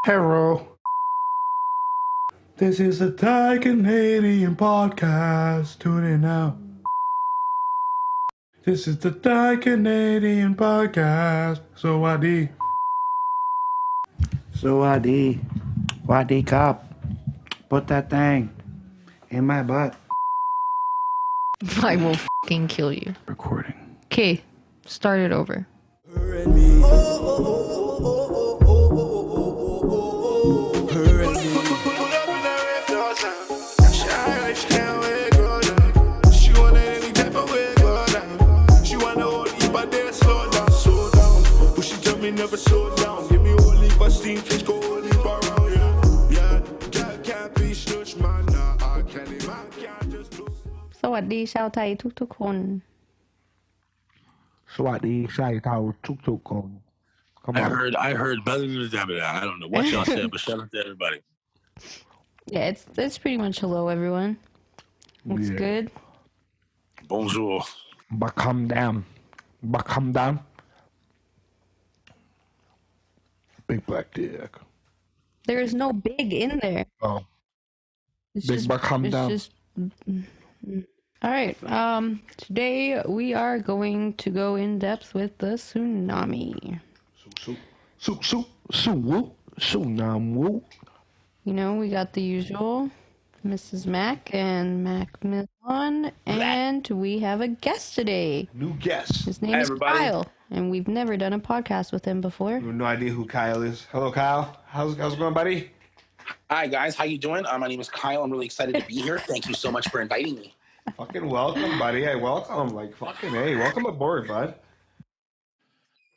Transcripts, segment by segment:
Hello. This is the Thai Canadian podcast. Tune in now. This is the Thai Canadian podcast. Sawadi. Sawadi. Wadi Cup. Put that thing in my butt. I will fucking kill you. Recording. Okay, start it over. Never slow down. Give me all leave a steam fish go all leave around. Yeah, girl can't be slush man. I can't even just do. สวัสดีชาวไทยทุกๆคน สวัสดีชายเท่าทุกคน Come on. I heard better than that. I don't know what y'all said, but shout out to everybody. Yeah, it's pretty much hello everyone. Looks Yeah. good. Bonjour. But come down. Big black dick. There is no big in there. Oh. It's Big buck come it's down. just all right. Today we are going to go in depth with the tsunami. Tsunami. You know, we got the usual Mrs. Mac and Macmillan, and we have a guest today. New guest. His name Hi, is everybody. Kyle, and we've never done a podcast with him before. You have no idea who Kyle is. Hello, Kyle. How's it going, buddy? Hi guys, how you doing? My name is Kyle. I'm really excited to be here. Thank you so much for inviting me. Fucking welcome, buddy. I welcome. Like, fucking, hey, welcome aboard, bud.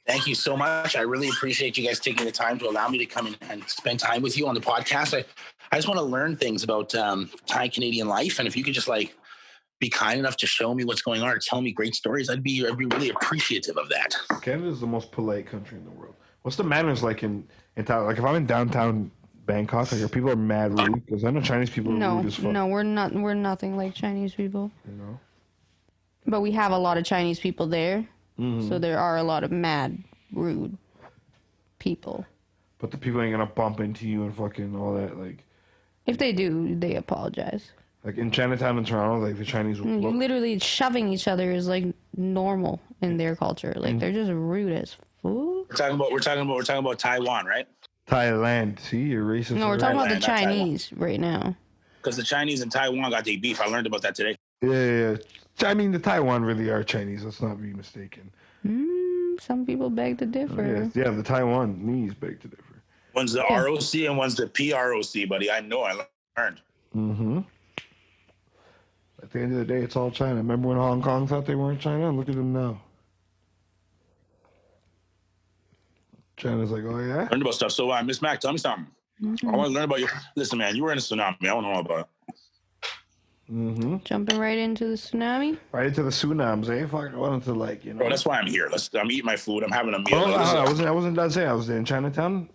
Thank you so much. I really appreciate you guys taking the time to allow me to come in and spend time with you on the podcast. I just want to learn things about Thai Canadian life, and if you could just like be kind enough to show me what's going on or tell me great stories, I'd be really appreciative of that. Canada is the most polite country in the world. What's the manners like in town? Like, if I'm in downtown Bangkok, like, people are mad rude because I know Chinese people are rude as fuck. No, we're not. We're nothing like Chinese people. You know? But we have a lot of Chinese people there, Mm-hmm. so there are a lot of mad, rude people. But the people ain't gonna bump into you and fucking all that. If they do, they apologize. Like in Chinatown in Toronto, like the Chinese will You literally shoving each other is like normal in their culture. Like they're just rude as fuck. We're talking about Taiwan, right? Thailand. See, you're racist. No, we're talking about the Thailand, not Taiwan. Chinese right now. Because the Chinese and Taiwan got their beef. I learned about that today. Yeah. I mean, the Taiwan really are Chinese. Let's not be mistaken. Some people beg to differ. Yeah, the Taiwanese beg to differ. One's the ROC and one's the PROC, buddy. I know. I learned. Mm-hmm. At the end of the day, it's all China. Remember when Hong Kong thought they weren't China? Look at them now. China's like, oh yeah? Learned about stuff. So, Miss Mac, tell me something. I want to learn about you. Listen, man, you were in a tsunami. I want to know about it. Mm-hmm. Jumping right into the tsunami. Right into the tsunamis, eh? Fuck, I wanted to, like, you know. Bro, that's why I'm here. I'm eating my food. I'm having a meal. I wasn't done saying. I was in Chinatown.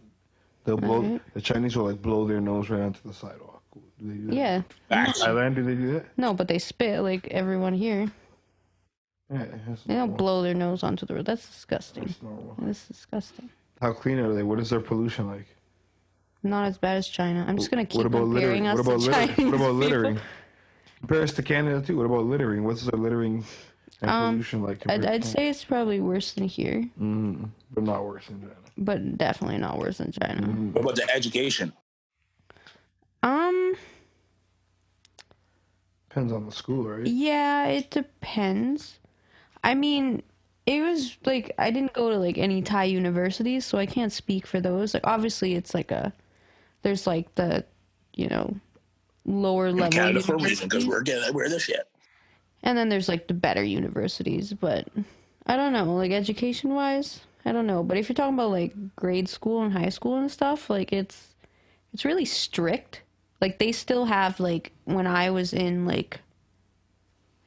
They'll blow. Alright. The Chinese will like blow their nose right onto the sidewalk. Do they do that? Yeah. Facts. Thailand, do they do that? No, but they spit like everyone here. Yeah. That's They don't normal. blow their nose onto the road. That's disgusting. That's normal. That's disgusting. How clean are they? What is their pollution like? Not as bad as China. I'm just gonna keep What about comparing littering? us What about to littering? Chinese What about littering? people. Compare us to Canada too. What about littering? What's their littering and pollution like? I'd say it's probably worse than here, but not worse than China. but definitely not worse than China. What about the education? Depends on the school, right? Yeah, it depends. I mean, it was like I didn't go to like any Thai universities, so I can't speak for those. Like obviously it's like there's like the, lower In level Canada for a reason, because universities. we're the shit. And then there's like the better universities, but I don't know, like education wise, I don't know. But if you're talking about like grade school and high school and stuff, like it's really strict. Like they still have like when I was in like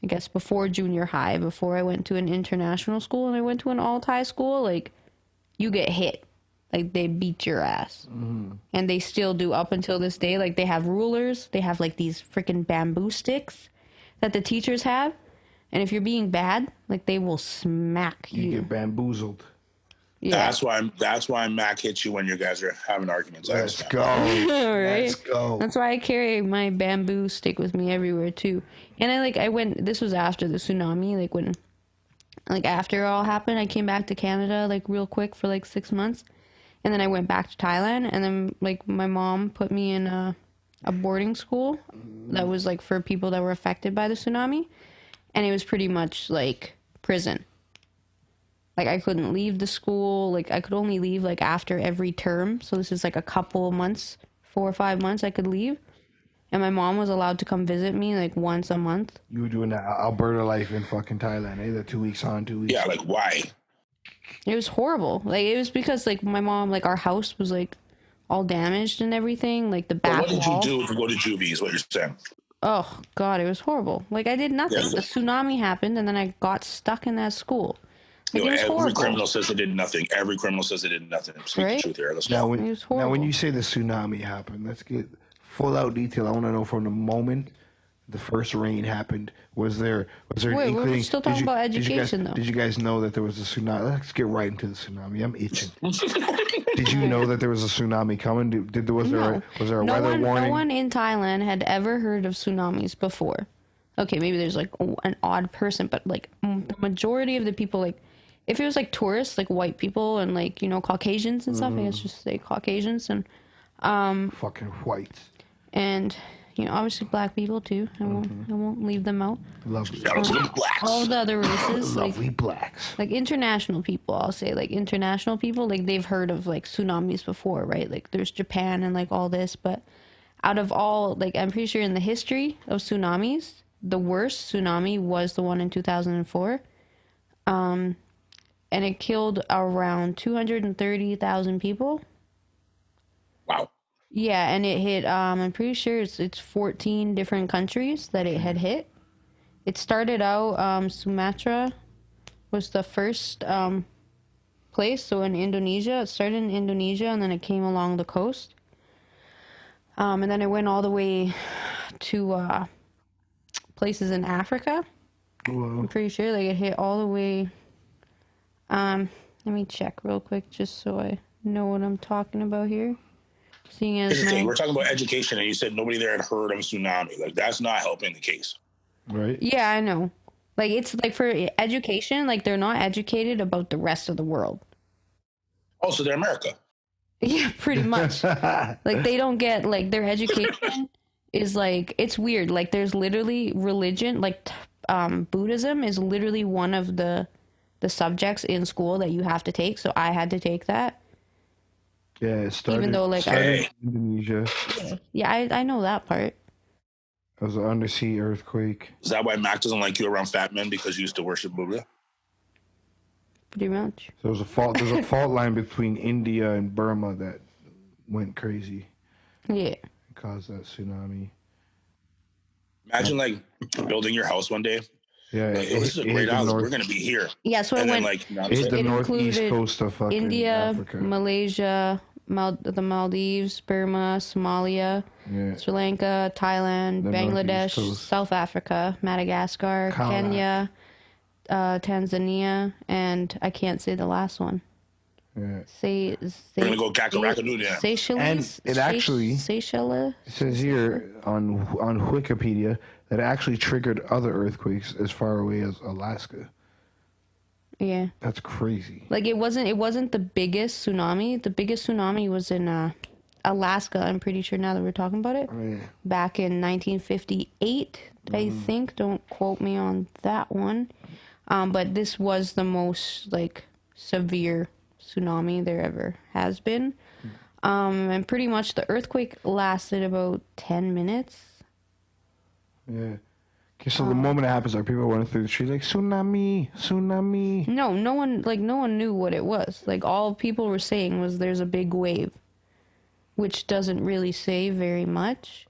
I guess before junior high, before I went to an international school and I went to an all Thai school, like you get hit. Like they beat your ass. And they still do up until this day. Like they have rulers, they have like these freaking bamboo sticks that the teachers have. And if you're being bad, like they will smack You you. get bamboozled. Yeah. That's why Mac hits you when you guys are having arguments. Let's go. Right? Let's go. That's why I carry my bamboo stick with me everywhere too. And I went, this was after the tsunami, after it all happened, I came back to Canada real quick for 6 months. And then I went back to Thailand, and then my mom put me in a boarding school that was for people that were affected by the tsunami. And it was pretty much prison. I couldn't leave the school. I could only leave after every term. So this is a couple of months, 4 or 5 months I could leave. And my mom was allowed to come visit me once a month. You were doing that Alberta life in fucking Thailand, eh? The 2 weeks on, 2 weeks. Yeah, why? It was horrible. It was because my mom, our house was all damaged and everything. The back wall. What wall. did you do to go to juvie is what you're saying? Oh God, it was horrible. I did nothing. Yeah. The tsunami happened, and then I got stuck in that school. It was every horrible. criminal says they did nothing. Every criminal says they did nothing. Speak Right? the truth here. Let's Now, go. It was horrible. now, when you say the tsunami happened, let's get full out detail. I want to know from the moment the first rain happened. Was there Wait, an we're inkling? still talking about education, though. Did you guys know that there was a tsunami? Let's get right into the tsunami. I'm itching. Did you know that there was a tsunami coming? Was there a weather warning? No one in Thailand had ever heard of tsunamis before. Okay, maybe there's an odd person, but the majority of the people, if it was tourists, white people and Caucasians and stuff, I guess just say Caucasians and Fucking whites. and obviously black people too. I won't leave them out. Lovely. Blacks. All the other races, Lovely blacks. international people, I'll say international people, they've heard of tsunamis before, right? There's Japan and all this, but out of all, I'm pretty sure in the history of tsunamis, the worst tsunami was the one in 2004. And it killed around 230,000 people. Wow. Yeah, and it hit, I'm pretty sure it's 14 different countries that it had hit. It started out, Sumatra was the first place, so in Indonesia. It started in Indonesia, and then it came along the coast. And then it went all the way to places in Africa. Whoa. I'm pretty sure it hit all the way. Let me check real quick just so I know what I'm talking about here. Seeing as Here's the thing. We're talking about education, and you said nobody there had heard of a tsunami. That's not helping the case. Right? Yeah, I know. It's for education, they're not educated about the rest of the world. Also, they're America. Yeah, pretty much. They don't get, their education is, it's weird. There's literally religion, Buddhism is literally one of the subjects in school that you have to take, so I had to take that. Yeah, it started, Even though, started in Indonesia. Yeah, I know that part. It was an undersea earthquake. Is that why Mac doesn't like you around fat men because you used to worship Buddha? Pretty much. So there's a fault line between India and Burma that went crazy. Yeah. It caused that tsunami. Imagine building your house one day. Yeah, This is a great house. We're going to be here. Yeah, so And it then went it hit the It northeast included coast of fucking India, Africa. Malaysia, the Maldives, Burma, Somalia, Yeah. Sri Lanka, Thailand, The Bangladesh, northeast coast. South Africa, Madagascar, Canada. Kenya, Tanzania, and I can't say the last one. Yeah. We're going to go Kakarakadoodle. Yeah. Seychelles. And it actually- Seychelles. It says here on Wikipedia that it actually triggered other earthquakes as far away as Alaska. Yeah. That's crazy. It wasn't the biggest tsunami. The biggest tsunami was in Alaska, I'm pretty sure now that we're talking about it. Oh, yeah. Back in 1958, I think. Don't quote me on that one. But this was the most severe tsunami there ever has been. And pretty much the earthquake lasted about 10 minutes. Yeah. Okay, so the moment it happens, are people running through the street tsunami, tsunami? No one knew what it was. All people were saying was there's a big wave, which doesn't really say very much.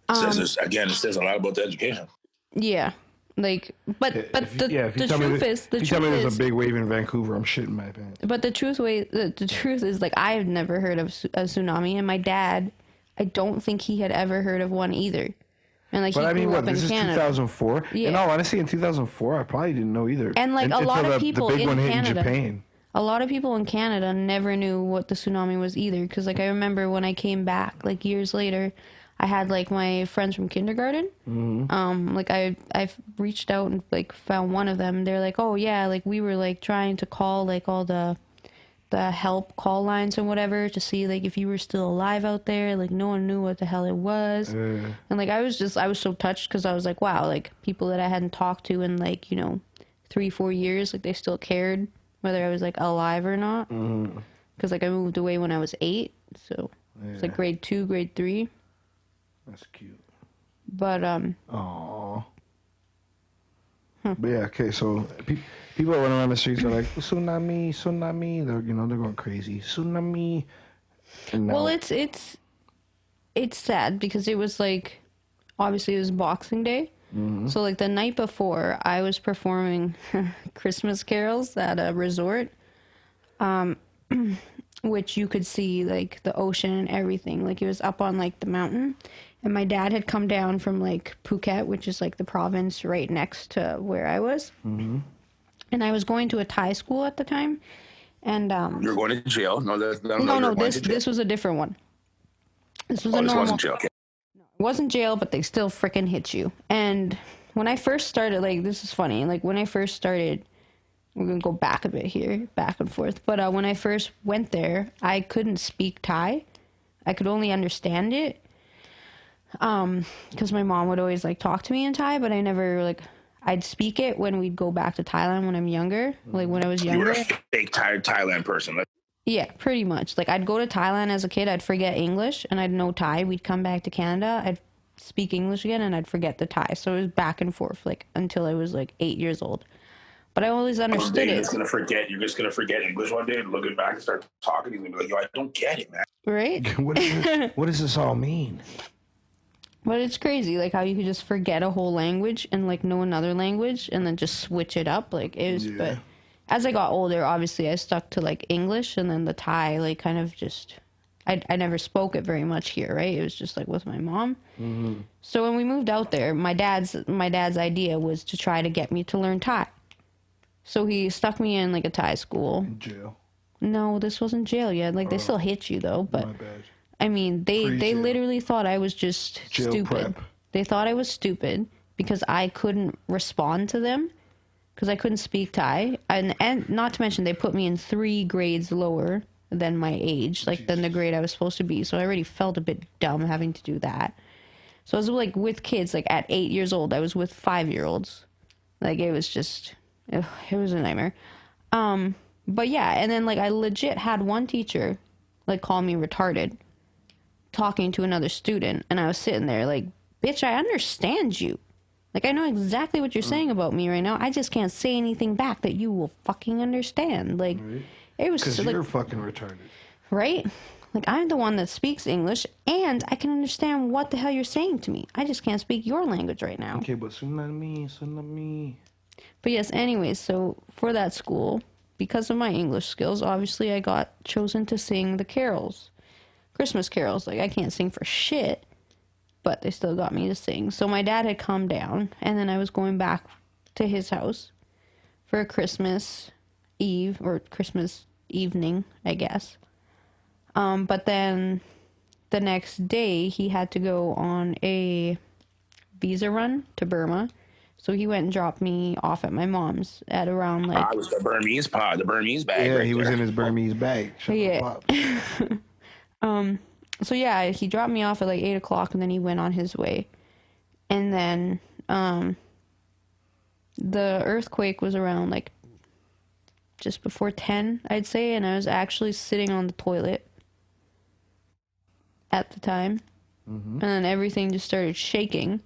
It says a lot about the education. Yeah. But the truth is if you tell me there's a big wave in Vancouver, I'm shitting my pants. But the truth is I've never heard of a tsunami, and my dad, I don't think he had ever heard of one either. And But I he mean, grew up in this is Canada. 2004. Yeah. In all honesty, in 2004, I probably didn't know either. And a lot of people the big in one hit Canada. in Japan. a lot of people in Canada never knew what the tsunami was either. Because, like, I remember when I came back, like, years later, I had, like, my friends from kindergarten. Like, I've reached out and, like, found one of them. They're like, oh, yeah, like, we were, like, trying to call, like, all the help call lines and whatever to see, like, if you were still alive out there. Like, no one knew what the hell it was. And, like, I was so touched because I was like, wow, like, people that I hadn't talked to in, like, 3-4 years, like, they still cared whether I was, like, alive or not. Because, like, I moved away when I was 8, so it's, like, grade 2, grade 3. That's cute. But, Aww. But yeah, okay, so people running around the streets are like, tsunami, tsunami. They're, they're going crazy. Tsunami. And now, well, it's sad because it was, like, obviously it was Boxing Day. So, like, the night before, I was performing Christmas carols at a resort, which you could see, like, the ocean and everything. Like, it was up on, like, the mountain. And my dad had come down from, like, Phuket, which is, like, the province right next to where I was. And I was going to a Thai school at the time. And You're going to jail? No, this was a different one. This was a normal. Wasn't jail. Okay. It wasn't jail, but they still freaking hit you. And when I first started, like, this is funny. Like, when I first started, we're going to go back a bit here, back and forth. But when I first went there, I couldn't speak Thai. I could only understand it. Because my mom would always, like, talk to me in Thai, but I never, like, I'd speak it when we'd go back to Thailand when I'm younger. Like, when I was younger. You were a fake Thailand person. Yeah, pretty much. Like, I'd go to Thailand as a kid, I'd forget English, and I'd know Thai. We'd come back to Canada, I'd speak English again, and I'd forget the Thai. So it was back and forth, like, until I was, like, 8 years old. But I always understood it. You're just gonna forget English one day and looking back and start talking, and you're gonna be like, yo, I don't get it, man. Right? What does this all mean? But it's crazy, like, how you could just forget a whole language and, like, know another language and then just switch it up. Like, it was, but as I got older, obviously, I stuck to, like, English, and then the Thai, like, kind of just, I never spoke it very much here, right? It was just, like, with my mom. So when we moved out there, my dad's idea was to try to get me to learn Thai. So he stuck me in, like, a Thai school. Jail. No, this wasn't jail yet. Like, they still hit you, though, but... My bad. I mean, they literally thought I was just Jail stupid. prep. They thought I was stupid because I couldn't respond to them because I couldn't speak Thai. And not to mention, they put me in 3 grades lower than my age, like, than the grade I was supposed to be. So I already felt a bit dumb having to do that. So I was, like, with kids, like, at 8 years old, I was with 5-year-olds. Like, it was just, it was a nightmare. But yeah, and then, like, I legit had one teacher, like, call me retarded, talking to another student, and I was sitting there like, bitch, I understand you. Like, I know exactly what you're saying about me right now. I just can't say anything back that you will fucking understand. Like, it was because like, you're fucking retarded, right? Like, I'm the one that speaks English, and I can understand what the hell you're saying to me. I just can't speak your language right now. Okay, but tsunami. But yes, anyways, so for that school, because of my English skills, obviously I got chosen to sing the carols. Christmas carols. Like, I can't sing for shit, but they still got me to sing. So my dad had come down, and then I was going back to his house for a Christmas Eve, or Christmas evening, I guess. But then the next day, he had to go on a visa run to Burma. So he went and dropped me off at my mom's at around, like... it was the Burmese bag. Yeah, right he was there. in his Burmese bag. Yeah. So yeah, he dropped me off at like 8 o'clock, and then he went on his way. And then, the earthquake was around like just before 10, I'd say. And I was actually sitting on the toilet at the time. And then everything just started shaking.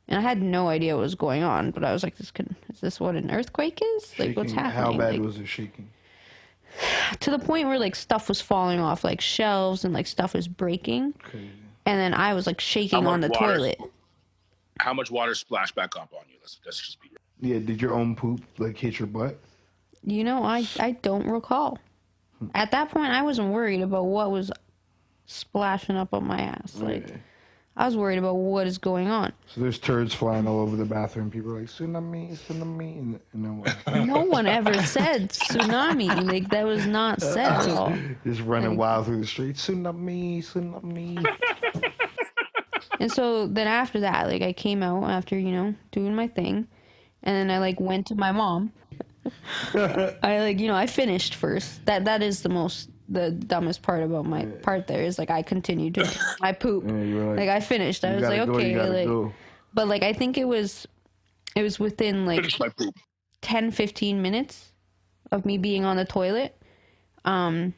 And I had no idea what was going on, but I was like, is this what an earthquake is? Like, Shaking. what's happening? How bad like, was it shaking? to the point where, like, stuff was falling off, like shelves, and like stuff was breaking. Crazy. And then I was like shaking on the toilet. How much water splashed back up on you? Let's just be real. Yeah, did your own poop like hit your butt? I don't recall. At that point, I wasn't worried about what was splashing up on my ass. Like, I was worried about what is going on. So there's turds flying all over the bathroom. People are like, tsunami, tsunami. And no one. No one ever said tsunami. Like, that was not said at all. Just running wild through the streets. Tsunami, tsunami. And so then after that, like, I came out after, you know, doing my thing. And then I, like, went to my mom. I, like, you know, I finished first. That is the dumbest part about my part there is, like, I continued to my poop. Yeah, you were like, I finished. I was like, okay, like, but, like, I think it was within, like, 10, 15 minutes of me being on the toilet. Because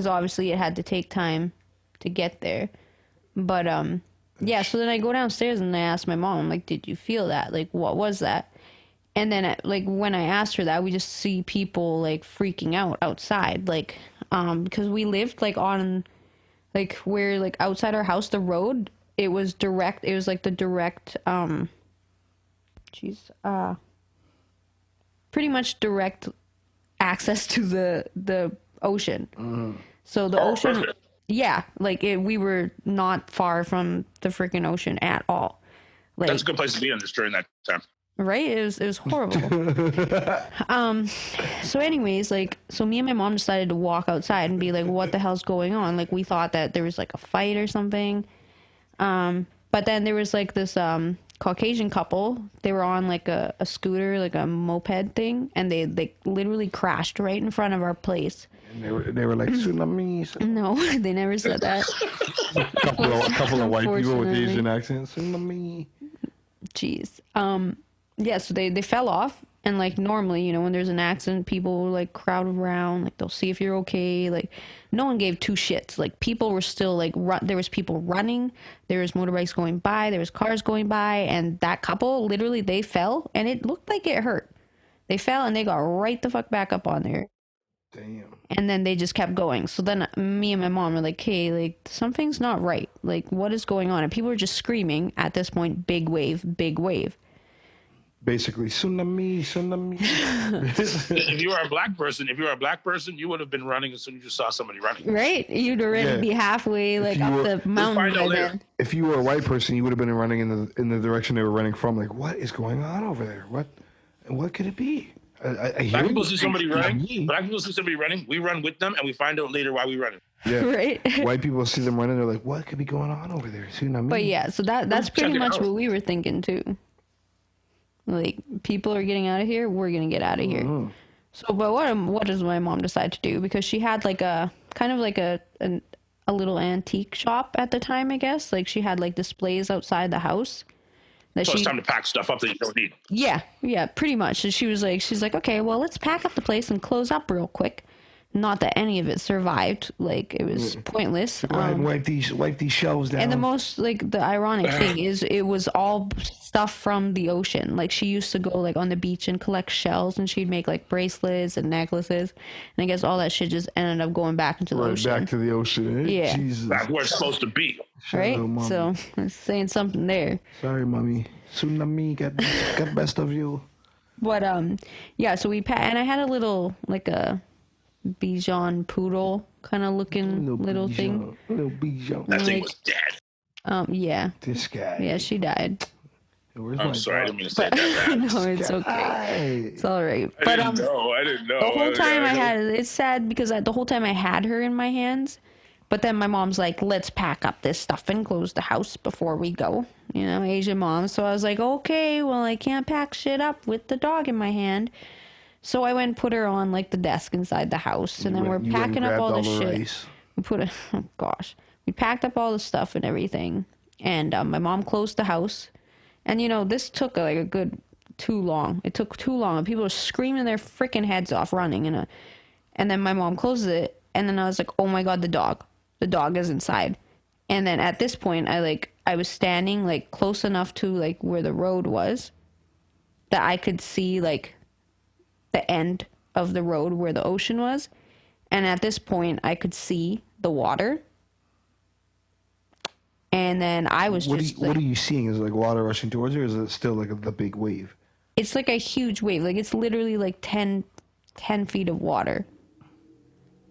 obviously it had to take time to get there. But, yeah, so then I go downstairs and I ask my mom, I'm like, did you feel that? Like, what was that? And then, like, when I asked her that, we just see people, like, freaking out outside. Like, because we lived, like, on, like, where, like, outside our house, the road, it was like the direct, pretty much direct access to the ocean. So the ocean, perfect. Yeah, like, we were not far from the freaking ocean at all. Like, that's a good place to be in this during that time. Right? It was horrible. So anyways, like, so me and my mom decided to walk outside and be like, what the hell's going on? Like, we thought that there was, like, a fight or something. But then there was, like, this Caucasian couple. They were on, like, a scooter, like a moped thing, and they literally crashed right in front of our place. And they were like, tsunamis. No, they never said that. a couple of white people with Asian accents. Tsunami. Jeez. Yeah, so they fell off, and, like, normally, you know, when there's an accident, people will, like, crowd around, like, they'll see if you're okay. Like, no one gave two shits. Like, people were still, like, there was people running, there was motorbikes going by, there was cars going by, and that couple, literally, they fell, and it looked like it hurt. They fell, and they got right the fuck back up on there. Damn. And then they just kept going. So then me and my mom were like, hey, like, something's not right. Like, what is going on? And people were just screaming at this point, big wave, big wave. Basically, tsunami, tsunami. If you were a black person, you would have been running as soon as you saw somebody running. Right? You'd already be halfway, like, up the mountain by then. If you were a white person, you would have been running in the direction they were running from. Like, what is going on over there? What could it be? Black people see somebody running. We run with them, and we find out later why we running. Yeah. Right. White people see them running. They're like, what could be going on over there? Tsunami. But yeah, so that's pretty much what we were thinking too. Like, people are getting out of here, we're gonna get out of here. So, but what does my mom decide to do? Because she had, like, a kind of like a little antique shop at the time, I guess. Like, she had, like, displays outside the house. So it's time to pack stuff up that you don't need. Yeah, pretty much. And she's like, okay, well, let's pack up the place and close up real quick. Not that any of it survived. Like, it was pointless. Wipe these shelves down. And the most, like, the ironic thing is it was all stuff from the ocean. Like, she used to go, like, on the beach and collect shells, and she'd make, like, bracelets and necklaces. And I guess all that shit just ended up going back into the ocean. Back to the ocean. Eh? Yeah. Jesus. That's where it's supposed to be. Right? So, I'm saying something there. Sorry, mommy. Tsunami got best of you. But, yeah, so and I had a little, like, a Bichon poodle kind of looking little thing. Little Bichon. That thing was dead. Yeah. This guy. Yeah, she died. I'm sorry, I didn't mean to say that. No, it's okay. It's all right. I didn't know. The whole time it's sad because the whole time I had her in my hands, but then my mom's like, let's pack up this stuff and close the house before we go. You know, Asian mom. So I was like, okay, well, I can't pack shit up with the dog in my hand. So I went and put her on, like, the desk inside the house, and then we're packing up all the shit. We packed up all the stuff and everything, and my mom closed the house, and, you know, this took, like, too long. It took too long, and people were screaming their freaking heads off running, and then my mom closes it, and then I was like, oh my god, the dog is inside. And then at this point, I was standing, like, close enough to, like, where the road was that I could see, like, the end of the road where the ocean was, and at this point I could see the water, and then I was what are you seeing? Is it like water rushing towards you, or is it still like the big wave? It's like a huge wave, like it's literally like 10 feet of water,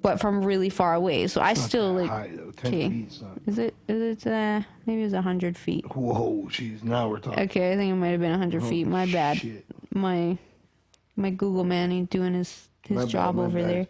but from really far away. So I It's not still that like. high, though. 10 Okay. feet's not. Is it? Maybe it was 100 feet. Whoa, jeez. Now we're talking. Okay, I think it might have been 100 feet. My bad. Shit. My Google man ain't doing his My bad, job my over bad. there.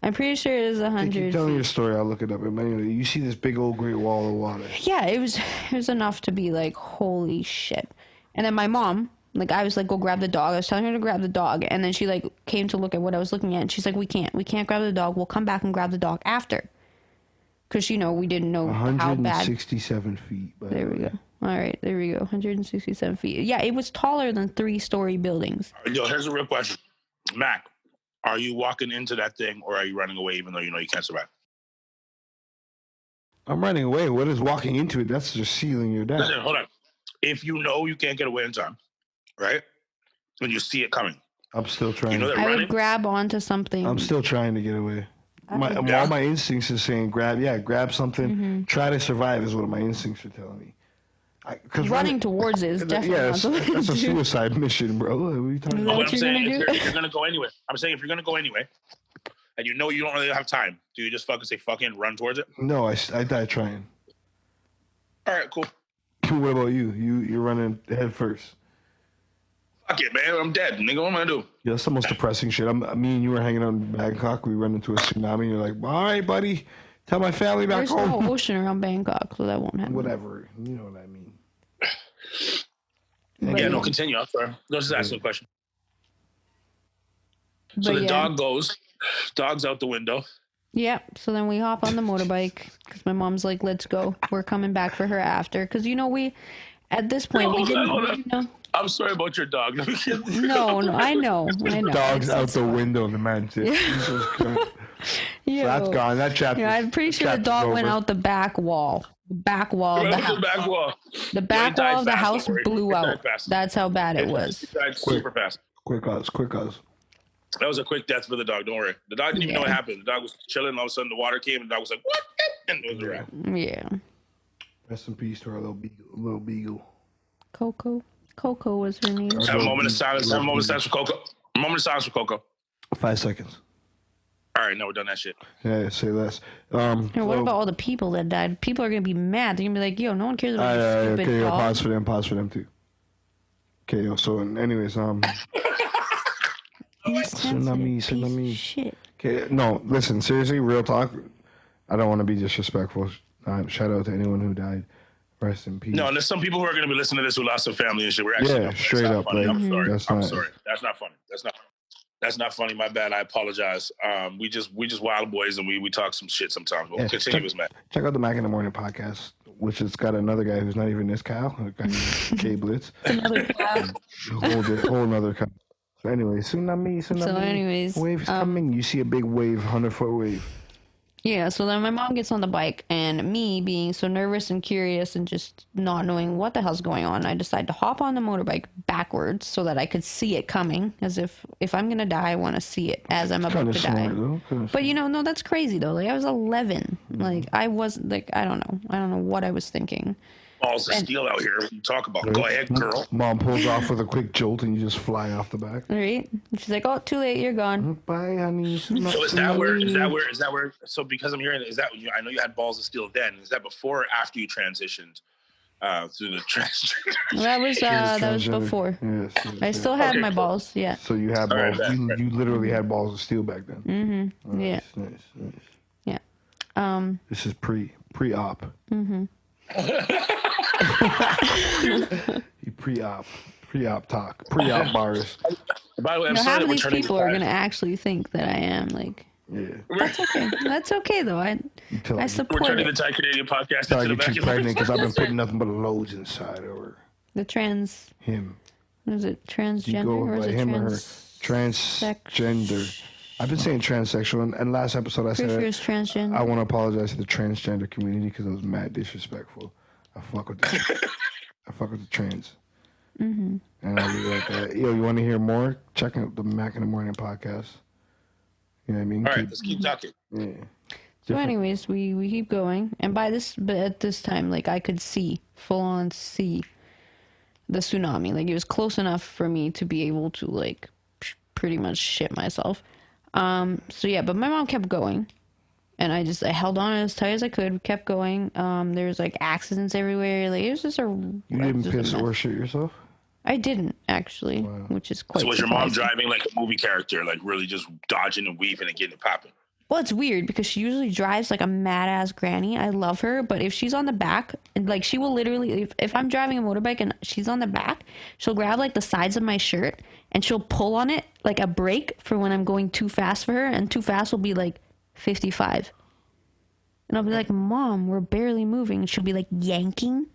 I'm pretty sure it is Keep 100 telling feet. your story. I'll look it up. But anyway, you see this big old great wall of water. Yeah, it was enough to be like, holy shit. And then my mom, like, I was like, go grab the dog. I was telling her to grab the dog, and then she like came to look at what I was looking at, and she's like, we can't grab the dog. We'll come back and grab the dog after, because we didn't know how bad. 167 feet. By There the we way. go. All right, there we go. 167 feet. Yeah, it was taller than 3-story buildings. Yo, here's a real question. Mac, are you walking into that thing or are you running away even though you know you can't survive? I'm running away. What is walking into it? That's just sealing your death. Listen, hold on. If you know you can't get away in time, right? When you see it coming, I'm still trying. you know that I running. would grab onto something. I'm still trying to get away. All my instincts are saying grab something, Mm-hmm. try to survive is what my instincts are telling me. Cause Running towards it is definitely not something that's to a do. suicide mission, bro. What are you talking Is No, that about? but what I'm you're saying gonna if do? you're gonna go anyway. I'm saying if you're gonna go anyway, and you know you don't really have time, do you just fucking say fucking run towards it? No, I died trying. All right, cool. What about you? You're running head first. Fuck it, man. I'm dead. Nigga, what am I gonna do? Yeah, that's the most depressing shit. Me and you were hanging out in Bangkok. We run into a tsunami. You're like, all right, buddy, tell my family back There's home. no ocean around Bangkok, so that won't happen. Whatever. You know what I mean. But Yeah, no, continue. I'm sorry. Let's just ask a question. So But the yeah. dog goes, dog's out the window. Yeah, so then we hop on the motorbike because my mom's like, let's go. We're coming back for her after. Because, at this point, we didn't know. I'm sorry about your dog. No, I know. Dog's out the window, the man said. Jesus Christ. Yo. So that's gone. That chapter. I'm pretty sure the dog went out the back wall. The back wall of the house. The back wall. The back wall of the house don't worry. blew It died out. fast. That's how bad it was. It died super fast. Quick us. That was a quick death for the dog. Don't worry. The dog didn't even know what happened. The dog was chilling. All of a sudden, the water came, and the dog was like, "What?" And it was a wrap. Yeah. Rest in peace to our little beagle. Coco was her name. Have a moment of silence. Have a moment of silence for Coco. A moment of silence for Coco. 5 seconds. All right, no, we're done that shit. Yeah, say less. And what about all the people that died? People are gonna be mad. They're gonna be like, "Yo, no one cares about this stupid okay, dog." pause for them too. Okay, so anyways, tsunami. Shit. Okay, no, listen, seriously, real talk. I don't want to be disrespectful. Shout out to anyone who died. Rest in peace. No, and there's some people who are going to be listening to this who lost their family and shit. We're actually Yeah, straight up, funny. like, I'm sorry. that's I'm not- sorry. That's not funny. That's not funny. My bad. I apologize. We just wild boys and we talk some shit sometimes. But we'll continue with Matt. Check out the Mac in the Morning podcast, which has got another guy who's not even this Kyle, a guy named K-Blitz. Another class. whole another Kyle. So anyway, tsunami. So anyways, waves coming. You see a big wave, 100-foot wave. Yeah, so then my mom gets on the bike, and me being so nervous and curious and just not knowing what the hell's going on, I decide to hop on the motorbike backwards so that I could see it coming, as if I'm gonna die, I want to see it as I'm about Kind to of die. smart though. But no, that's crazy though. Like I was 11. Like I was like I don't know what I was thinking. Balls of steel out here. What you talk about? Go ahead, girl. Mom pulls off with a quick jolt, and you just fly off the back. Right? And she's like, "Oh, too late, you're gone." Bye, honey. So is that where? So because I'm hearing, is that I know you had balls of steel then? Is that before or after you transitioned to the transgender? That was Transgender. before. Yes. I still had Okay, my cool. balls. Yeah. So you had All right, balls. bet. You literally had balls of steel back then. Mm-hmm. Yeah. Nice. Yeah. This is pre-op. Mm-hmm. You pre-op talk. Pre-op bars. By the way, I'm Half sorry of we're these turning people are gonna actually think that I am like. Yeah. That's okay. That's okay though. I We're support turning the it. Thai Canadian podcast Try to into the get back you of pregnant because I've been putting nothing but loads inside over The trans. him. Is it You transgender go or is by it him or her. trans? Transgender. I've been saying transsexual, and last episode I Pretty sure said it's transgender. I want to apologize to the transgender community because it was mad disrespectful. I fuck with the trans. Mm-hmm. And I'll leave it at that. Yo, you want to hear more? Check out the Mac in the Morning podcast. You know what I mean? All right, let's keep talking. Yeah. So, anyways, we keep going, and but at this time, like I could full on see the tsunami. Like it was close enough for me to be able to like pretty much shit myself. So yeah, but my mom kept going, And I held on as tight as I could, kept going. There was like accidents everywhere. Like it was just You didn't piss or shit yourself? I didn't actually, which is quite. So was surprising. your mom driving like a movie character, like really just dodging and weaving and getting it popping? Well, it's weird because she usually drives like a mad ass granny. I love her, but if she's on the back, and like she will literally, if I'm driving a motorbike and she's on the back, she'll grab like the sides of my shirt and she'll pull on it like a brake for when I'm going too fast for her, and too fast will be like 55. And I'll be like, Mom, we're barely moving. And she'll be like yanking.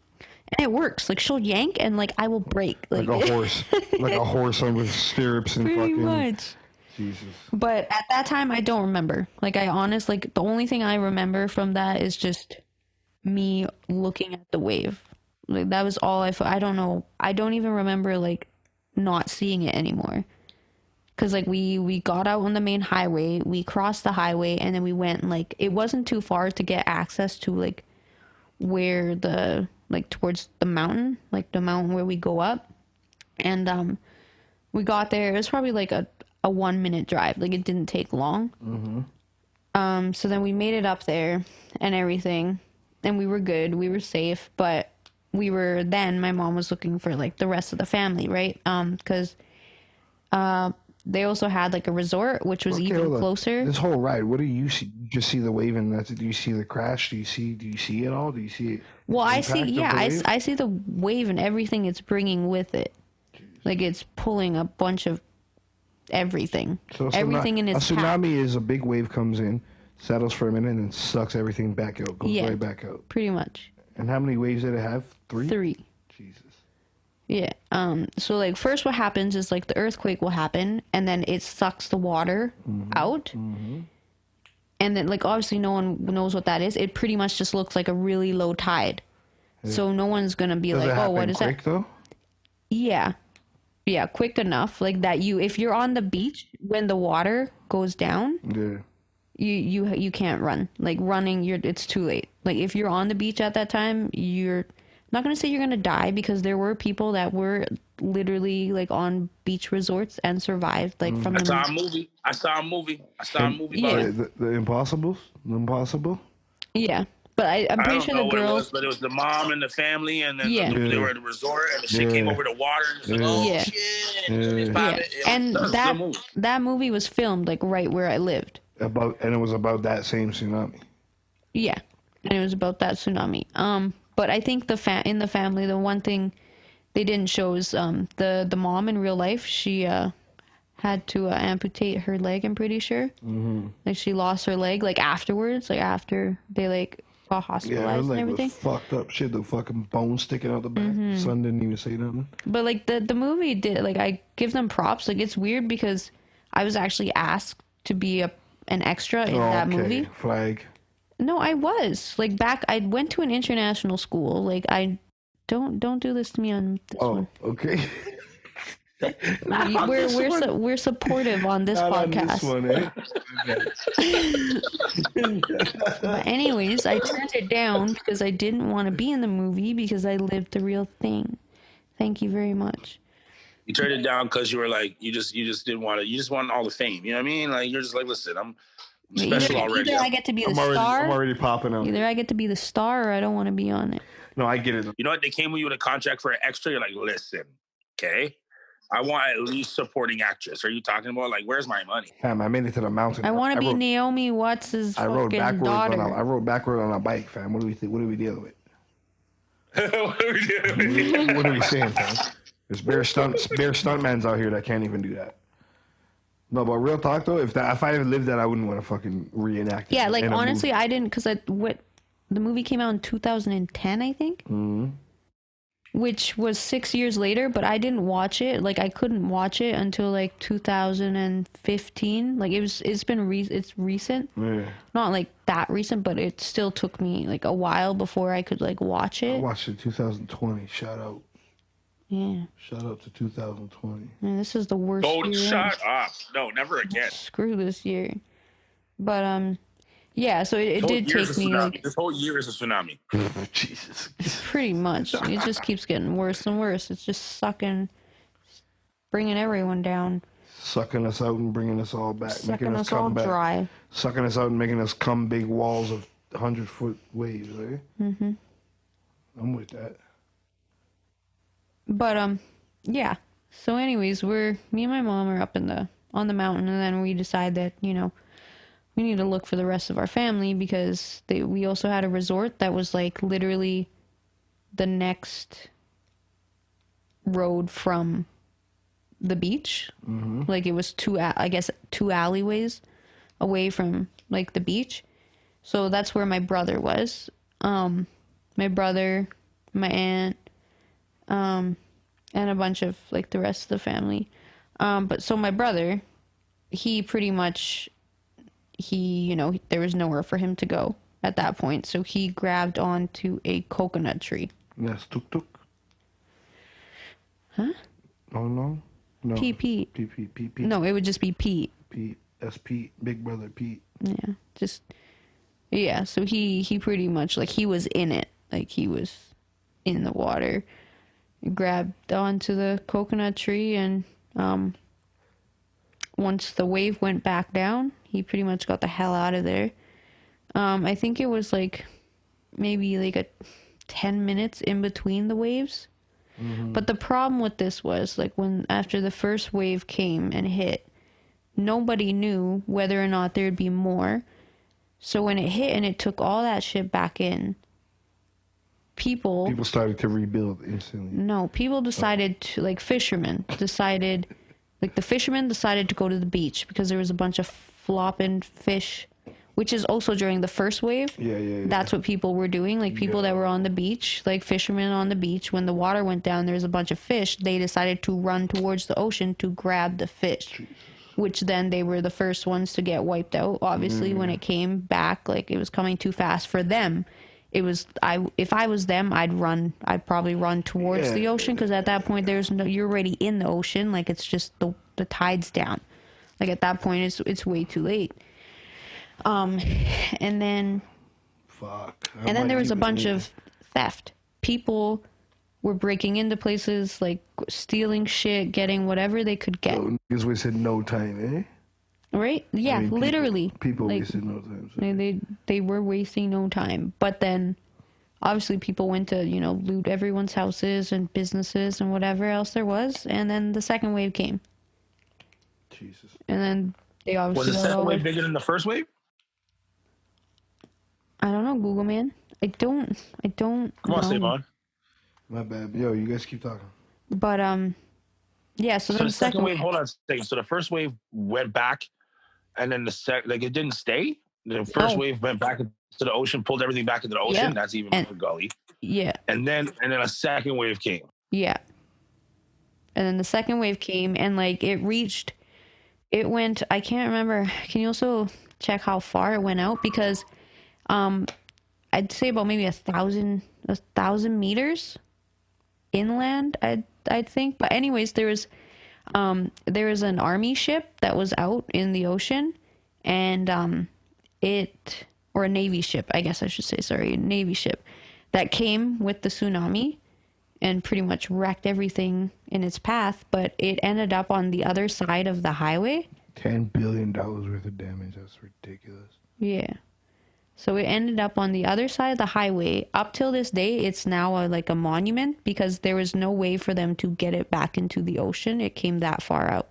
And it works. Like she'll yank and like I will brake. Like a horse. Like a horse on with stirrups and pretty fucking. much. Jesus. But at that time, I don't remember. Like like the only thing I remember from that is just me looking at the wave. Like that was all I don't know. I don't even remember like not seeing it anymore. Cause like we got out on the main highway, we crossed the highway, and then we went like it wasn't too far to get access to like where like towards the mountain, like the mountain where we go up. And we got there. It was probably like a 1 minute drive. Like it didn't take long. Mm-hmm. So then we made it up there and everything, and we were good. We were safe, but my mom was looking for like the rest of the family, right? Because they also had like a resort, which was even closer. This whole ride, what do you see? You just see the wave, and that's it. Do you see the crash? Do you see it all? Do you see it? Well, I see the wave and everything it's bringing with it. Jeez. Like it's pulling a bunch of everything. So everything in its path. Tsunami is a big wave comes in, settles for a minute, and then sucks everything back out. Goes right back out. Pretty much. And how many waves did it have? 3? 3. Jesus. Yeah. So like first what happens is like the earthquake will happen, and then it sucks the water out. Mm-hmm. And then like obviously no one knows what that is. It pretty much just looks like a really low tide. Yeah. So no one's going to be like, "Oh, what is quick, that?" Though? Yeah. Yeah, quick enough like that if you're on the beach when the water goes down, you can't run. Like running, it's too late. Like if you're on the beach at that time, you're not going to say you're going to die, because there were people that were literally like on beach resorts and survived like from I saw a movie. Yeah. The Impossible? Yeah. But I'm pretty sure the girls. But it was the mom and the family, and then they were at the resort, and the shit came over the water. And it was like, shit. And that movie was filmed like right where I lived. And it was about that same tsunami. Yeah, and it was about that tsunami. But I think in the family, the one thing they didn't show is the mom in real life. She had to amputate her leg. I'm pretty sure. Mm-hmm. Like she lost her leg like afterwards, like after they like got hospitalized and everything. Fucked up. She had the fucking bone sticking out the back. Mm-hmm. The son didn't even say nothing. But like the movie did, like I give them props. Like it's weird because I was actually asked to be an extra in that movie. Flag. No, I was like I went to an international school. Like I don't do this to me on this one. Oh, okay. We're supportive on this podcast. On this one, But anyways, I turned it down because I didn't want to be in the movie because I lived the real thing. Thank you very much. You turned it down because you were like, you just didn't want to. You just wanted all the fame. You know what I mean? Like you're just like, listen, I'm special already. Either I get to be the star. I'm already popping out. Either I get to be the star or I don't want to be on it. No, I get it. You know what? They came with you with a contract for an extra. You're like, listen, okay, I want at least supporting actress. Are you talking about like, where's my money? Fam, I made it to the mountain. I want to be Naomi Watts' fucking daughter. I rode backward on a bike, fam. What do we think? What are we dealing with? What are we doing? What are we saying, fam? There's bare stuntmans out here that can't even do that. No, but real talk though, if I ever lived that, I wouldn't want to fucking reenact it. Yeah, like honestly, I didn't, because the movie came out in 2010, I think. Mm-hmm. Which was 6 years later, but I didn't watch it. Like I couldn't watch it until like 2015. Like it's recent. Yeah. Not like that recent, but it still took me like a while before I could like watch it. I watched it 2020. Shout out. Yeah. Shout out to 2020. Man, this is the worst year. Don't shut up. No, never again. Screw this year. But yeah, so it did take me like this whole year is a tsunami. Jesus. Pretty much. It just keeps getting worse and worse. It's just bringing everyone down. Sucking us out and bringing us all back. Sucking us all dry. sucking us out and making us come big walls of 100-foot waves, eh? Mm-hmm. I'm with that. But yeah. So anyways, me and my mom are up on the mountain, and then we decide that, you know, we need to look for the rest of our family because we also had a resort that was like literally the next road from the beach. Mm-hmm. Like it was two alleyways away from like the beach. So that's where my brother was. My brother, my aunt, and a bunch of like the rest of the family. But so my brother, he pretty much, you know, there was nowhere for him to go at that point. So he grabbed onto a coconut tree. Yes, tuk tuk. Huh? Oh no. No. Pete. Pete. No, it would just be Pete. Pete. That's Pete. Big brother Pete. Yeah. So he pretty much, like, he was in it. Like, he was in the water. He grabbed onto the coconut tree, and once the wave went back down, he pretty much got the hell out of there. I think it was like maybe like a 10 minutes in between the waves. Mm-hmm. But the problem with this was, like, after the first wave came and hit, nobody knew whether or not there'd be more. So when it hit and it took all that shit back in, people started to rebuild instantly. No, people decided to, like, the fishermen decided to go to the beach because there was a bunch of flopping fish, which is also during the first wave. Yeah. That's what people were doing. Like, people that were on the beach, like fishermen on the beach, when the water went down, there was a bunch of fish. They decided to run towards the ocean to grab the fish, Jesus. Which then they were the first ones to get wiped out. Obviously, when it came back, like, it was coming too fast for them. It was, if I was them, I'd probably run towards the ocean, because at that point you're already in the ocean. Like, it's just the tide's down. Like, at that point it's way too late. And then there was a bunch of theft. People were breaking into places, like, stealing shit, getting whatever they could get. So niggas wasted no time, eh? Right? Yeah, I mean, literally. People like, wasted no time. So. They were wasting no time. But then, obviously, people went to, you know, loot everyone's houses and businesses and whatever else there was. And then the second wave came. Jesus. And then they obviously... Was the second wave bigger than the first wave? I don't know, Google man. I don't Come on, Savon. My bad. Yo, you guys keep talking. But, yeah, so the second wave, hold on a second. So the first wave went back, and then it didn't stay? The first wave went back into the ocean, pulled everything back into the ocean. Yeah. That's even more gully. Yeah. And then a second wave came. Yeah. And then the second wave came, and, like, it went, I can't remember. Can you also check how far it went out? Because, I'd say about maybe 1,000 meters inland, I'd think. But anyways, there was an army ship that was out in the ocean, and or a Navy ship, I guess I should say, sorry, a Navy ship that came with the tsunami and pretty much wrecked everything in its path, but it ended up on the other side of the highway. $10 billion worth of damage. That's ridiculous. Yeah. So it ended up on the other side of the highway. Up till this day, it's now like a monument, because there was no way for them to get it back into the ocean. It came that far out.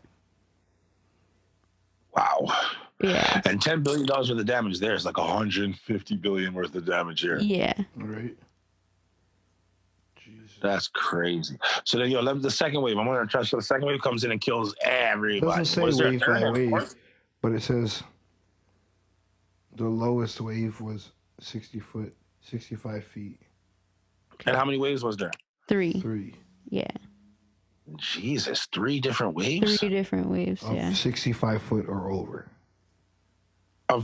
Wow. Yeah. And $10 billion worth of damage there is like $150 billion worth of damage here. Yeah. Right. Jesus. That's crazy. So then, the second wave. I'm going to trust. So the second wave comes in and kills everybody. It doesn't say wave by wave, but it says the lowest wave was 65 feet. And how many waves was there? 3. 3. Yeah. Jesus, 3 different waves? 3 different waves, yeah. 65 foot or over. And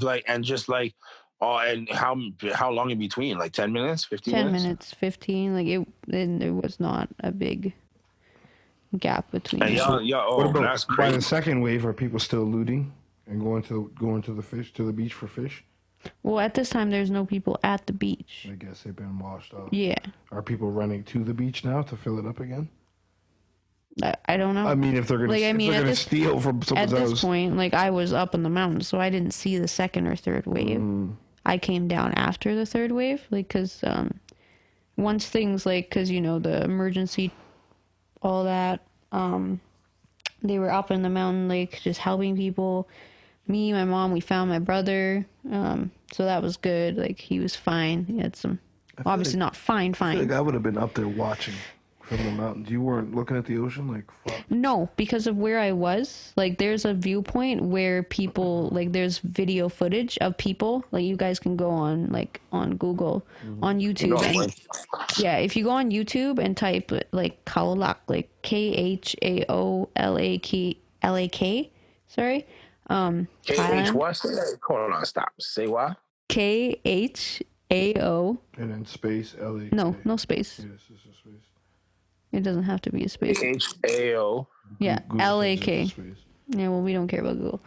how long in between? Like 10 minutes, 15 minutes? 10 minutes, 15. Like, there was not a big gap between. What about that's crazy. By the second wave, are people still looting and going to the beach for fish? Well, at this time, there's no people at the beach. I guess they've been washed off. Yeah. Are people running to the beach now to fill it up again? I don't know. I mean, if they're gonna, Like, I mean, if they're at gonna this- steal from At someone's this house. point, like, I was up in the mountains, so I didn't see the second or third wave. I came down after the third wave, like, because once things, like, because, you know, the emergency, all that, they were up in the mountain, like, just helping people. Me, my mom, we found my brother, so that was good. Like, he was fine. He had some, obviously not fine. I feel like I would have been up there watching from the mountains. You weren't looking at the ocean, like, fuck. No, because of where I was. Like, there's a viewpoint where people, like, there's video footage of people. Like, you guys can go on, like, on Google, on YouTube. And, yeah, if you go on YouTube and type, like, Kaolak, like, K-H-A-O-L-A-K, sorry. K-H what? Hold on, stop. Say what? K-H-A-O. And then space, L-A. No space. Yes, this is space. It doesn't have to be a space. K-H-A-O. Yeah, Google L-A-K. says it's space. Yeah, well, we don't care about Google.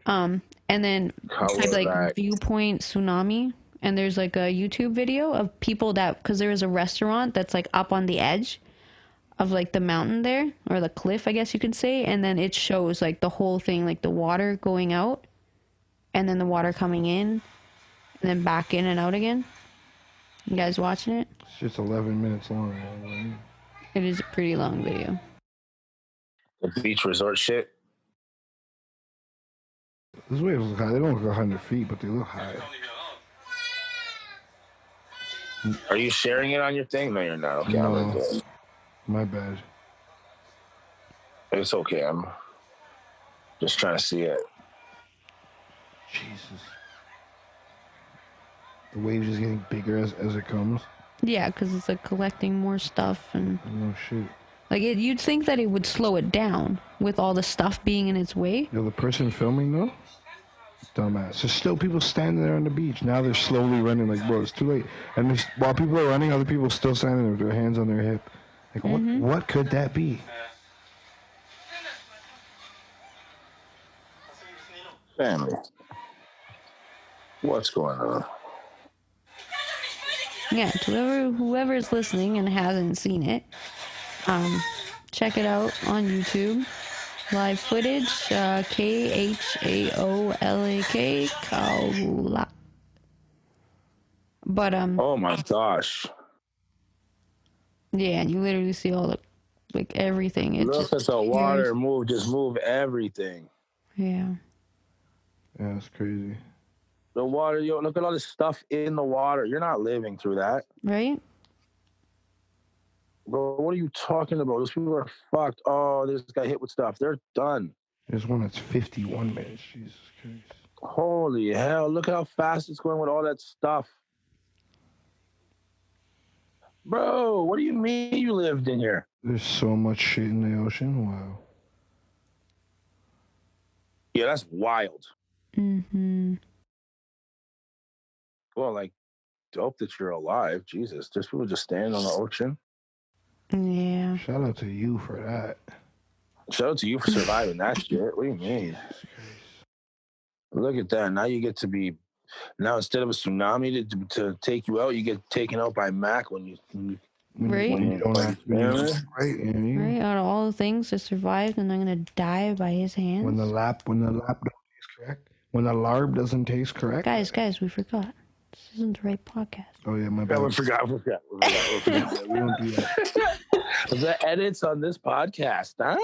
And then type, like, viewpoint tsunami, and there's, like, a YouTube video of people that, because there is a restaurant that's, like, up on the edge of, like, the mountain there, or the cliff, I guess you could say, and then it shows, like, the whole thing, like, the water going out, and then the water coming in, and then back in and out again. You guys watching it? It's just 11 minutes long. Right? It is a pretty long video. The beach resort shit. Those waves look high. They don't look 100 feet, but they look high. Are you sharing it on your thing? No, you're not. Okay, No. I'm good. My bad. It's okay. I'm just trying to see it. Jesus. The wave is getting bigger as it comes. Yeah, because it's, like, collecting more stuff, and No shit. like, you'd think that it would slow it down with all the stuff being in its way. Yo, the person filming though, dumbass. There's still people standing there on the beach. Now they're slowly running. Like, bro, it's too late. And while people are running, other people still standing there with their hands on their hip. Like, what could that be? Family. What's going on? Yeah, to whoever is listening and hasn't seen it, check it out on YouTube. Live footage, K-H-A-O-L-A-K, Kaolak. But, Oh my gosh. yeah, and you literally see all the, like, everything. It Look just at the water appears- move. Just move everything. Yeah. Yeah, it's crazy. The water, yo, look at all this stuff in the water. You're not living through that. Right? Bro, what are you talking about? Those people are fucked. Oh, this guy hit with stuff. They're done. There's one that's 51 minutes. Jesus Christ. Holy hell. Look how fast it's going with all that stuff. Bro, what do you mean you lived in here? There's so much shit in the ocean. Wow. Yeah, that's wild. Mm-hmm. Well, like, dope that you're alive. Jesus, there's people just standing on the ocean. Yeah. Shout out to you for that. Shout out to you for surviving that shit. What do you mean? Look at that. Now you get to be. Now instead of a tsunami to take you out, you get taken out by Mac when you. Right? When you don't have to be right. And Right? Out of all the things that survived, and I'm gonna die by his hands. when the lap don't taste correct. When the larb doesn't taste correct. Guys, we forgot. This isn't the right podcast. Oh yeah, my bad. We forgot. We don't do that. The edits on this podcast, huh?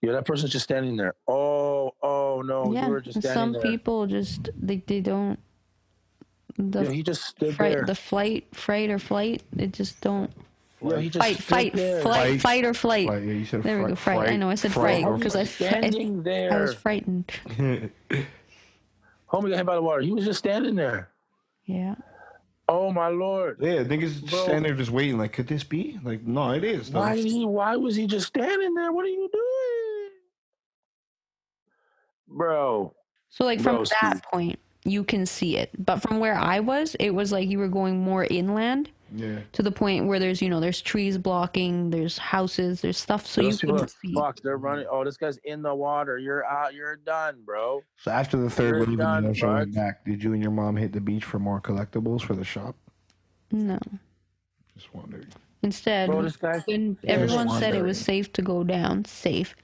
Yeah, that person's just standing there. Oh no, Yeah, you were just and standing some there. people just they don't. Yeah, he just stood there. The fright, they just don't. Yeah, he just Fight or flight. Right, yeah, you said There we go, fright. I know, I said fright because I standing there. I was frightened. Homie got hit by the water. He was just standing there. Yeah. Oh my lord. Yeah, I think it's just standing there just waiting. Like, could this be? Like, no, it is. No. Why was he just standing there? What are you doing? Bro. So, like, from that Steve. point, you can see it. But from where I was, it was like you were going more inland. Yeah. To the point where there's, there's trees blocking, there's houses, there's stuff, so Those you people can are see. fucked. They're running. Oh, this guy's in the water. You're out. You're done, bro. So after the third You're wave done, and the showing bud. back, did you and your mom hit the beach for more collectibles for the shop? No. Just wondering. Instead, Bro, this guy. when Yeah, everyone just said it wandering. was safe to go down, safe.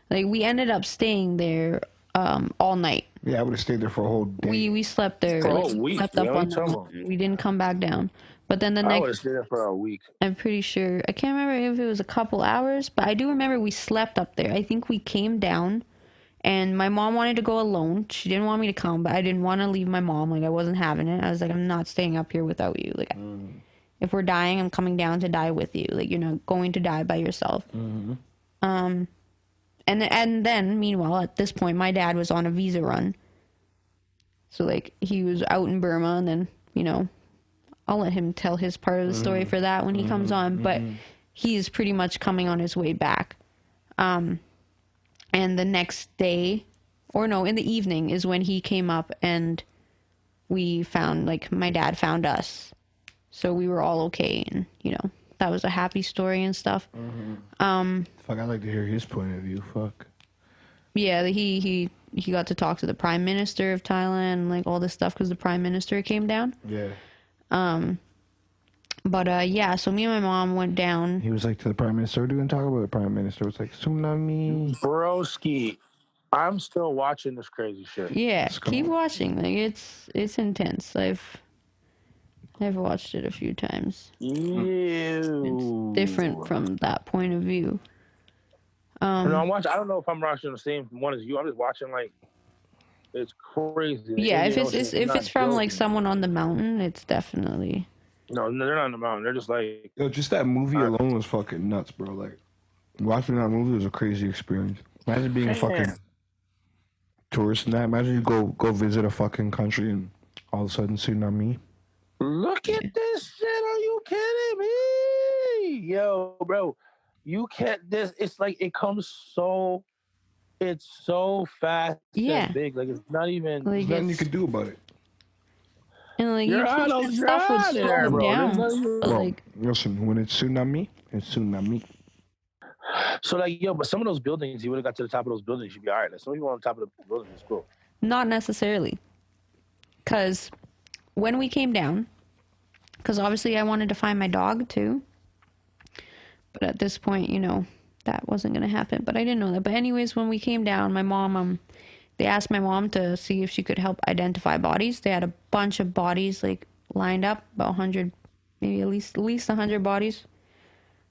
Like we ended up staying there all night. Yeah, I would have stayed there for a whole day. We slept there. For a Like, whole week. slept You up know what on you the talking about? mountain. We didn't come back down. But then the I would have next, stayed there for a week. I'm pretty sure, I can't remember if it was a couple hours, but I do remember we slept up there. I think we came down, and my mom wanted to go alone. She didn't want me to come, but I didn't want to leave my mom. Like, I wasn't having it. I was like, I'm not staying up here without you. Like, if we're dying, I'm coming down to die with you. Like, you're not going to die by yourself. And then, meanwhile, at this point, my dad was on a visa run. So, like, he was out in Burma, and then, you know, I'll let him tell his part of the story for that when he comes on. But he's pretty much coming on his way back. And the next day, or no, in the evening is when he came up, and we found, like, my dad found us. So we were all okay, and, you know, that was a happy story and stuff. Fuck, I'd like to hear his point of view. Fuck. Yeah, he got to talk to the Prime Minister of Thailand and, like, all this stuff because the Prime Minister came down. Yeah. But yeah, so me and my mom went down. He was like to the Prime Minister, what are you going to talk about? The Prime Minister was like, tsunami. Broski, I'm still watching this crazy shit. Yeah, Let's go. keep watching. Like, it's intense. I've watched it a few times. Ew. It's different from that point of view. No, I'm watching. I don't know if I'm watching the same one as you. I'm just watching like it's crazy. Like, Yeah, if Indian it's Ocean if is it's not from like joking. someone on the mountain, it's definitely. No, they're not on the mountain. They're just like Yo, just that movie alone was fucking nuts, bro. Like, watching that movie was a crazy experience. Imagine being a fucking tourist in that. Imagine you go visit a fucking country and all of a sudden tsunami. look at this shit. Are you kidding me? Yo, bro, you can't. This it's like it comes so. It's so fast. Yeah. And big. Like it's not even. Like, There's nothing you it's- could do about it. And like You're you out think of- that you're stuff would out of slow there, them bro. down. There's no- But, Well, like, listen, when it's tsunami, it's tsunami. So like, yo, but some of those buildings, you would have got to the top of those buildings, you'd be all right. Like, some people on top of the buildings is cool. not necessarily. Because when we came down, because obviously I wanted to find my dog too. But at this point, you know, that wasn't going to happen. But I didn't know that. But anyways, when we came down, my mom, they asked my mom to see if she could help identify bodies. They had a bunch of bodies, like, lined up, about 100, maybe at least 100 bodies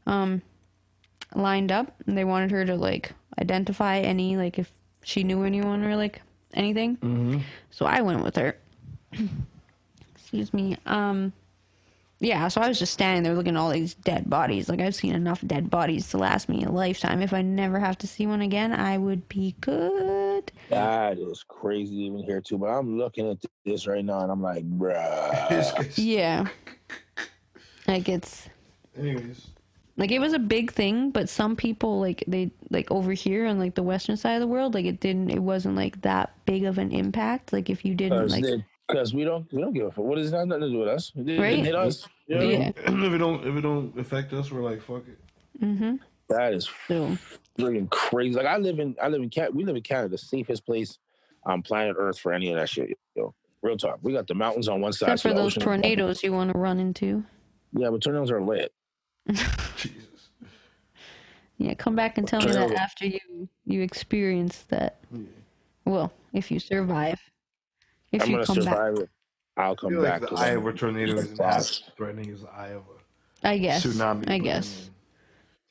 lined up. And they wanted her to, like, identify any, like, if she knew anyone or, like, anything. So I went with her. Excuse me. Yeah, so I was just standing there looking at all these dead bodies. Like, I've seen enough dead bodies to last me a lifetime. If I never have to see one again, I would be good. That is crazy even here too. But I'm looking at this right now and I'm like, bruh. Yeah. Like, it's... Anyways. Like, it was a big thing, but some people, like, they, like, over here on, like, the western side of the world, like, it wasn't, like, that big of an impact. Like, if you didn't, like... Because we don't give a fuck. What is that nothing to do with us? It Right. didn't hit us. You know? Yeah. If it don't affect us, we're like, fuck it. That is So, freaking crazy. Like we live in Canada, the safest place on planet Earth for any of that shit. Yo, real talk. We got the mountains on one side. except for the those ocean. tornadoes you want to run into. Yeah, but tornadoes are lit. Jesus. Yeah, come back and tell me that after you experience that. Well, if you survive. If I'm you gonna come back. survive it. I'll I come feel back. like the 'cause I'm- Iowa tornado isn't as threatening as the Iowa I guess. tsunami. I but guess.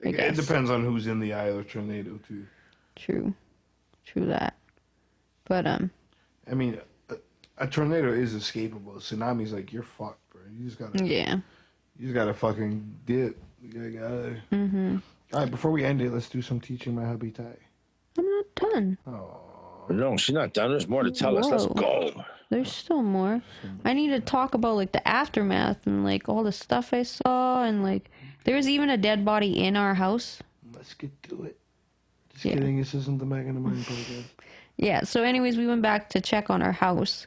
mean, I it guess. depends on who's in the eye of the tornado, too. True that. But I mean, a tornado is escapable. A tsunami's like, you're fucked, bro. You just gotta, yeah. you just gotta fucking dip. You gotta get out of there. All right, before we end it, let's do some teaching my hubby Thai. I'm not done. No, she's not done. There's more to tell us. Let's Whoa. go. There's still more. I need to talk about, like, the aftermath and, like, all the stuff I saw, and, like, there was even a dead body in our house. Let's get to it. Just Yeah. kidding. This isn't the Meg in the Morning podcast. Yeah, so anyways, we went back to check on our house.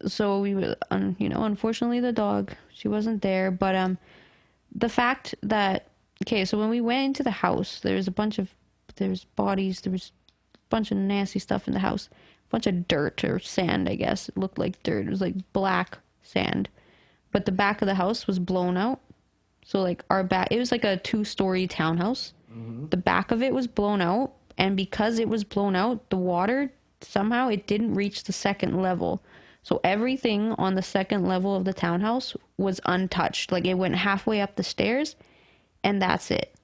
So we were, unfortunately the dog, she wasn't there, but the fact that, okay, so when we went into the house, there's bodies, there was a bunch of nasty stuff in the house, a bunch of dirt or sand, I guess. It looked like dirt. It was like black sand. But the back of the house was blown out. So like our back, it was like a 2-story townhouse. The back of it was blown out, and because it was blown out, the water somehow it didn't reach the second level. So everything on the second level of the townhouse was untouched. Like it went halfway up the stairs, and that's it.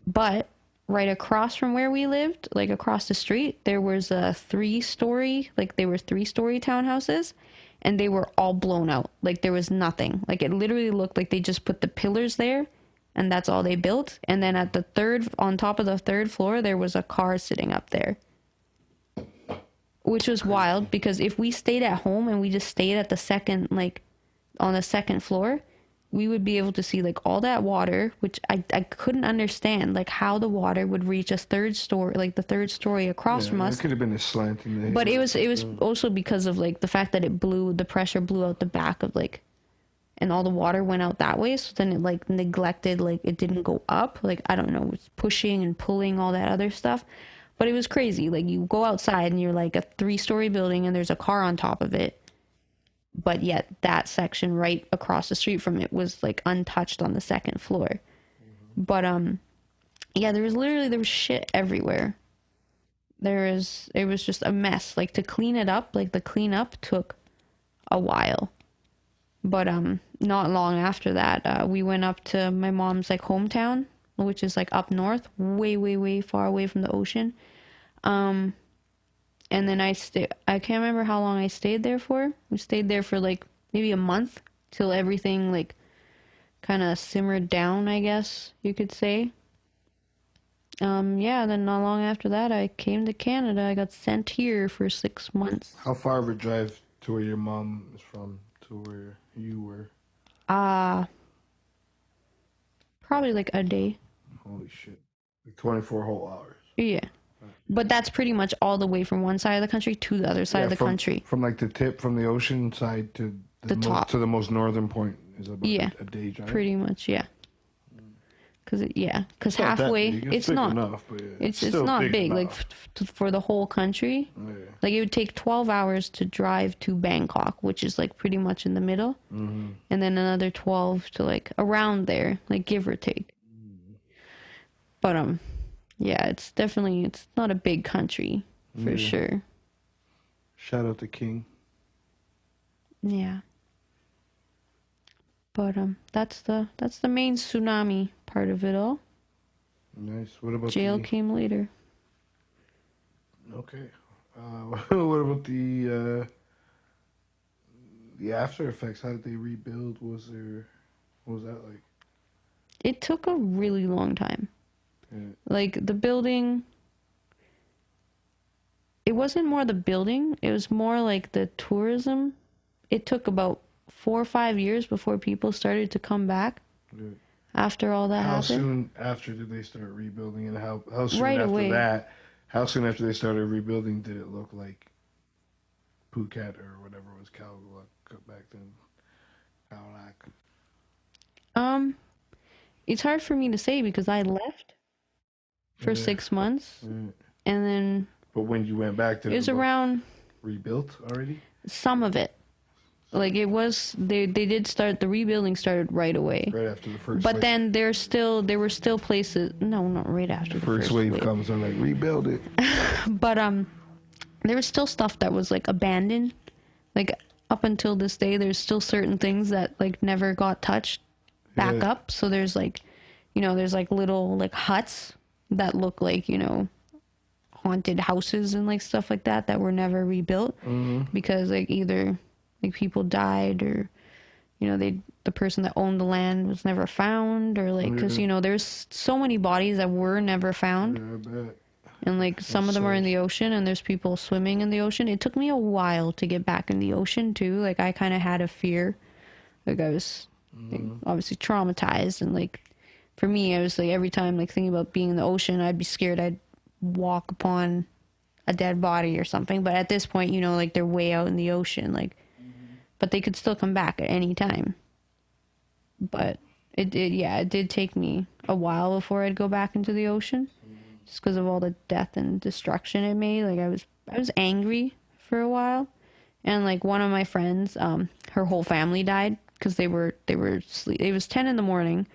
But right across from where we lived, like across the street, there was a 3-story, like they were 3-story townhouses, and they were all blown out. Like there was nothing. Like it literally looked like they just put the pillars there, and that's all they built. And then on top of the 3rd floor, there was a car sitting up there. Which was wild, because if we stayed at home and we just stayed at the second, like on the 2nd floor, we would be able to see like all that water, which I couldn't understand, like how the water would reach a 3rd story, like the 3rd story across from us. It could have been a slant in there. But it was also because of like the fact that the pressure blew out the back of like, and all the water went out that way. So then it like neglected, like it didn't go up. Like, I don't know, it was pushing and pulling all that other stuff. But it was crazy. Like you go outside and you're like a 3-story building and there's a car on top of it. But yet that section right across the street from it was like untouched on the 2nd floor. But yeah, there was shit everywhere. It was just a mess. Like to clean it up, like the cleanup took a while. But not long after that, we went up to my mom's like hometown, which is like up north, way, way, way far away from the ocean. And then I can't remember how long I stayed there for. We stayed there for like maybe a month till everything like kind of simmered down, I guess you could say. Yeah, then not long after that, I came to Canada. I got sent here for 6 months. How far of a drive to where your mom is from to where you were? Probably like a day. Holy shit. Like 24 whole hours. Yeah. But that's pretty much all the way from one side of the country to the other side of the country. From like the tip, from the ocean side to the top. To the most northern point is about a day drive. Pretty much, yeah. Because halfway, it's not enough, but yeah. It's not big like for the whole country. Yeah. Like it would take 12 hours to drive to Bangkok, which is like pretty much in the middle, and then another 12 to like around there, like give or take. But yeah, it's not a big country for sure. Shout out to King. Yeah. But that's the main tsunami part of it all. Nice. What about jail came later? Okay. What about the after effects? How did they rebuild? What was that like? It took a really long time. Yeah. Like the building, it wasn't more the building, it was more like the tourism. It took about 4 or 5 years before people started to come back. Yeah. After all that happened. How soon after did they start rebuilding, and how soon right after away. that? How soon after they started rebuilding did it look like Phuket or whatever was Khao back then? Khao. It's hard for me to say because I left for 6 months, and then. But when you went back, it was around rebuilt already. Some of it. Like it was, they did start, the rebuilding started right away. Right after the first But then there were still places, no, not right after the first wave. Comes and like, rebuild it. But there was still stuff that was like abandoned. Like up until this day, there's still certain things that like never got touched back up. So there's like, there's like little like huts that look like, haunted houses and like stuff like that were never rebuilt because like either like people died or the person that owned the land was never found, or like because there's so many bodies that were never found. I bet. And like some of them are in the ocean, and there's people swimming in the ocean. It took me a while to get back in the ocean too. Like I kind of had a fear, like I was like, obviously traumatized, and like for me I was like every time like thinking about being in the ocean I'd be scared I'd walk upon a dead body or something. But at this point like they're way out in the ocean, like but they could still come back at any time. But it did take me a while before I'd go back into the ocean, just because of all the death and destruction it made. Like I was angry for a while, and like one of my friends, her whole family died because they were sleep. It was 10 in the morning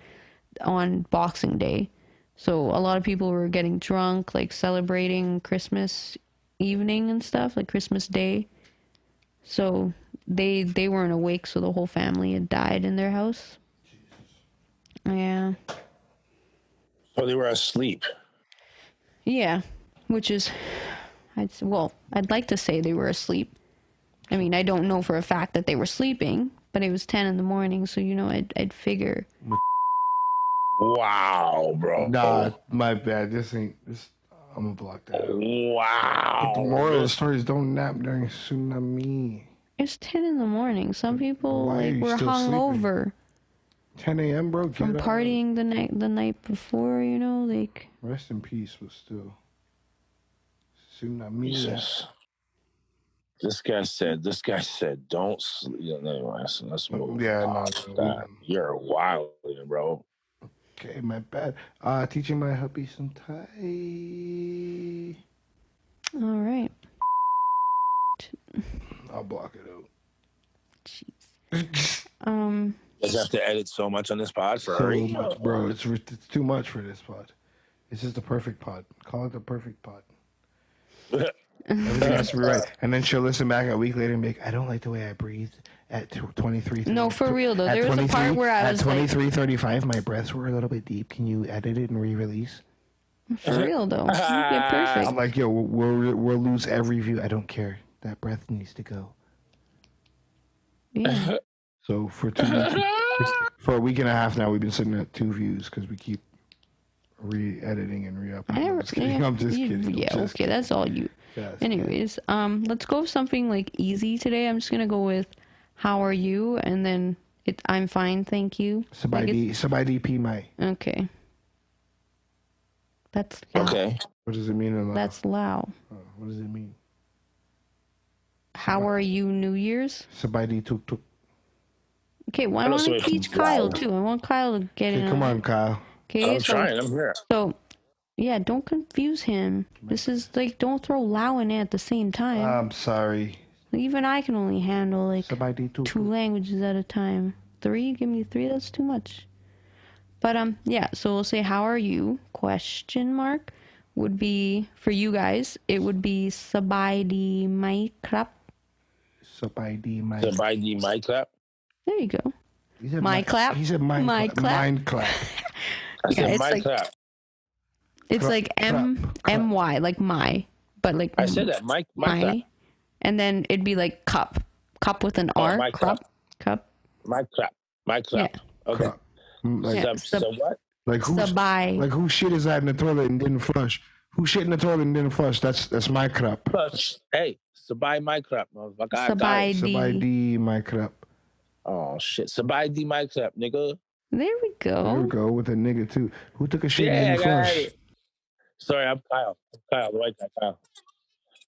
on Boxing Day, so a lot of people were getting drunk, like celebrating Christmas evening and stuff, like Christmas Day. So they weren't awake, so the whole family had died in their house. Yeah. So they were asleep. Yeah, which is, I'd like to say they were asleep. I mean, I don't know for a fact that they were sleeping, but it was 10 in the morning, so, you know, I'd figure. Wow, bro. Nah, my bad. I'm gonna block that out. Wow. But the moral of the story is don't nap during tsunami. It's 10 in the morning. Some people, Why are like, you were still hungover 10 a.m., bro? Get from up. partying the night before, you know, like. Rest in peace, but still. Tsunami. Jesus. This guy said, don't sleep. Yeah, anyway, so let's move. Yeah, off no, that. You're wild, bro. Okay, my bad. Teaching my hubby some Thai. All right. I'll block it out. Jeez. Does have to edit so much on this pod for So Ari? much, bro. It's too much for this pod. It's just the perfect pod. Call it the perfect pod. Everything has to be right. And then she'll listen back a week later and be like, I don't like the way I breathed at 23. No, for real, though. There was a part where I was at 23:35, my breaths were a little bit deep. Can you edit it and re-release? For real, though. Yeah, perfect. I'm like, yo, we'll lose every view. I don't care. That breath needs to go. Yeah. So for 2 weeks, for a week and a half now, we've been sitting at 2 views because we keep re-editing and re-uploading. I'm just kidding. I'm just kidding. Yeah, okay, that's all you. Yes, Anyways, let's go with something like easy today. I'm just gonna go with how are you, and then I'm fine, thank you. Sabay P Mai. Okay. That's Lao. Okay. What does it mean in Lao? That's Lao. What does it mean? How are you, New Year's? Sabay Tuk Tuk. Okay, well, I want to teach Kyle too. I want Kyle to get in. Come on, Kyle. Okay, I'm trying. I'm here. So, yeah, don't confuse him. This is like, don't throw Lao in it at the same time. I'm sorry. Even I can only handle like Sabay Tuk 2 languages at a time. 3, give me 3. That's too much. But yeah. So we'll say, how are you? Question mark would be for you guys. It would be sabay di mai krap. Sabay Di Mai. Sabay di mai clap. There you go. He said My clap. He said mind My clap. clap. Mind clap. I said it's my like- clap. It's like my, like my, but like I said that. My clap. and then it'd be like cup with an R. my Cup. My clap. My clap. Okay. Clap. Like, Yeah. So what? like who? Sabay. Like who shit is that in the toilet and didn't flush? Who shit in the toilet and didn't flush? That's my crap. Hey, sabay my clap, motherfucker. I got Sabay it. Sabay di. Di my crap. Oh shit. Sabay di my clap, nigga. There we go. There we go with a nigga too. Who took a shit Yeah, and didn't flush? guy. Sorry, I'm Kyle. Kyle, the white guy, Kyle.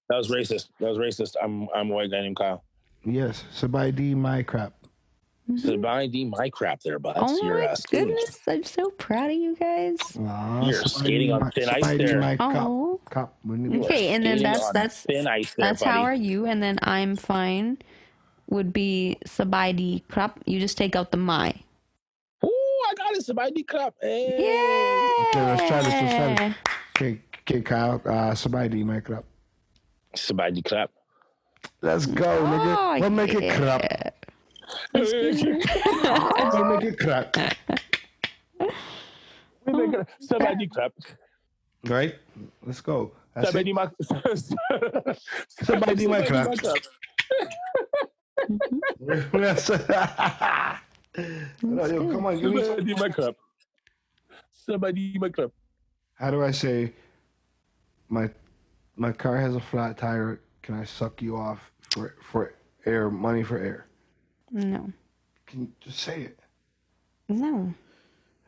That was racist. I'm a white guy named Kyle. Yes, Sabay Di my crap. Sabay di my crap there, bud. Oh You're my asking. goodness, I'm so proud of you guys. You're skating on thin ice there. Oh. Cup. Okay, and then skating on that's thin ice there, that's how buddy. are you, and then I'm fine would be sabay di krap. You just take out the my. Ooh, I got it. Sabay di clap. Hey. Yeah. Okay, let's try this. Okay, Kyle. Sabay Di my crap. Sabay di clap. Let's go, nigga. Oh, We'll make it crap. We'll make it crap. We make it sabay di clap. Right? Let's go. That's Sabay it. di my Sabay Di my crap. No, yo, come on, give me Sabay di my clap. Sabay di my clap. How do I say my car has a flat tire? Can I suck you off for air, money for air? No. Can you just say it? No.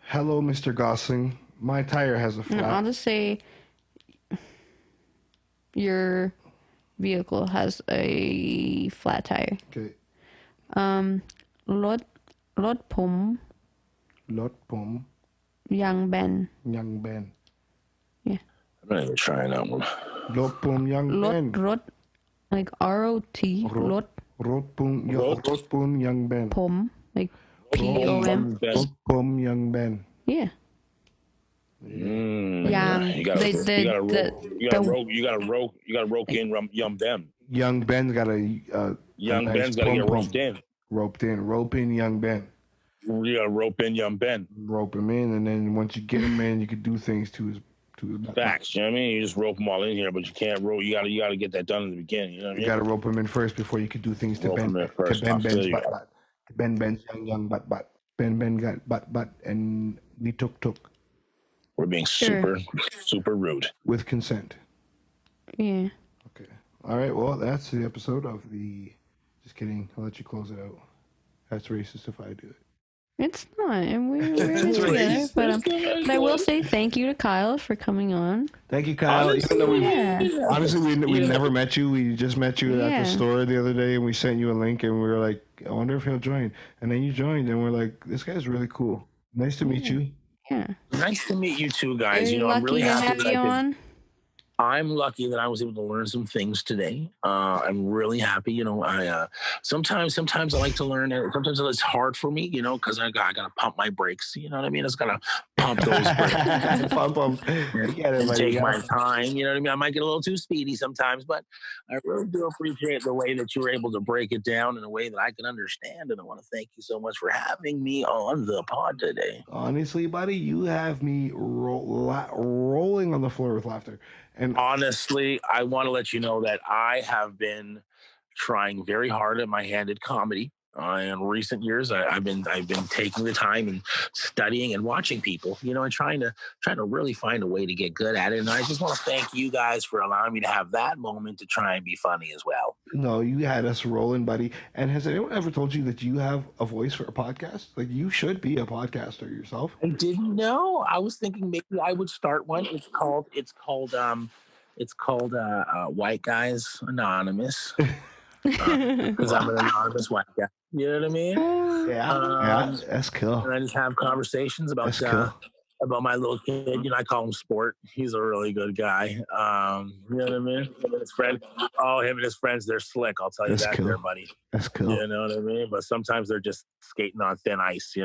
Hello, Mr. Gosling. My tire has a flat. No, I'll just say your vehicle has a flat tire. Okay. รถผม รถผม ยังแบน ยังแบน I'm not even trying that one. รถผมยังแบน รถ like ROT รถ รถผมยังแบน ผม Like POM. Best. Boom, young Ben. Yeah. You gotta rope in young Ben. Young Ben's got a Young nice Ben's gotta get pom-pom. roped in. Rope in young Ben. You gotta rope in young Ben. Rope him in, and then once you get him in, you can do things to his Facts. You know what I mean? You just rope them all in here, but you can't rope. You gotta get that done in the beginning. You know what I mean? You gotta rope him in first before you could do things to Ben. To Ben's butt. Ben's young butt. Ben got butt, and we took. We're being super rude. With consent. Yeah. Okay. All right. Well, that's the episode of the. Just kidding. I'll let you close it out. That's racist if I do it. It's not, and we're together. But I will say thank you to Kyle for coming on. Thank you, Kyle. Honestly, we never met you. We just met you at the store the other day, and we sent you a link, and we were like, I wonder if he'll join. And then you joined, and we're like, this guy's really cool. Nice to meet you. Yeah. Nice to meet you too, guys. Very I'm really happy to have you on. I'm lucky that I was able to learn some things today. I'm really happy. I sometimes I like to learn. Sometimes it's hard for me, because I gotta pump my brakes. You know what I mean? I just gotta pump those brakes. Pump. And take my time. You know what I mean? I might get a little too speedy sometimes, but I really do appreciate the way that you were able to break it down in a way that I can understand. And I want to thank you so much for having me on the pod today. Honestly, buddy, you have me rolling on the floor with laughter. And honestly, I want to let you know that I have been trying very hard at my hand at comedy. In recent years, I've been taking the time and studying and watching people, and trying to really find a way to get good at it. And I just want to thank you guys for allowing me to have that moment to try and be funny as well. No, you had us rolling, buddy. And has anyone ever told you that you have a voice for a podcast? Like, you should be a podcaster yourself. I didn't know. I was thinking maybe I would start one. It's called White Guys Anonymous. Because I'm an anonymous white guy. You know what I mean? Yeah, that's cool. And I just have conversations about my little kid. I call him Sport. He's a really good guy. You know what I mean? Him and his friend. Oh, him and his friends, they're slick. I'll tell you that, cool. there, buddy. That's cool. You know what I mean? But sometimes they're just skating on thin ice,